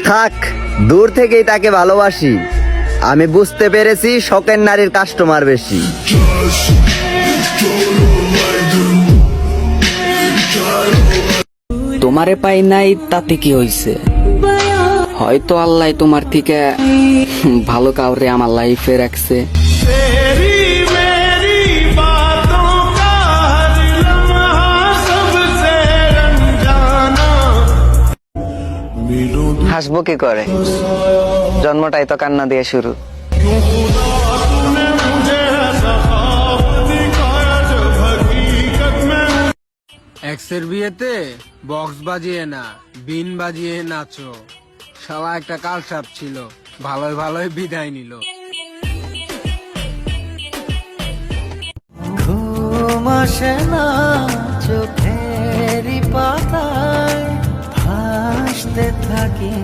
থাক, দূর থেকেই তাকে ভালোবাসি। আমি বুঝতে পেরেছি শখের নারীর কাস্টমার বেশি। তোমারে পাই নাই তাতে কি হইছে? হয়তো আল্লাহ তোমার থেকে ভালো কাউরে আমার লাইফে রাখছে। হাসবো কি করে, জন্মটাই তো কান্না দিয়ে শুরু। এক্সের বিয়েতে বক্স বাজিয়ে না, বিন বাজিয়ে নাচো। সবাই একটা কালসাপ ছিল, ভালোই ভালোই বিদায় নিল। ঘুম আসে না চোখেরই পাতায়, ভাসতে থাকি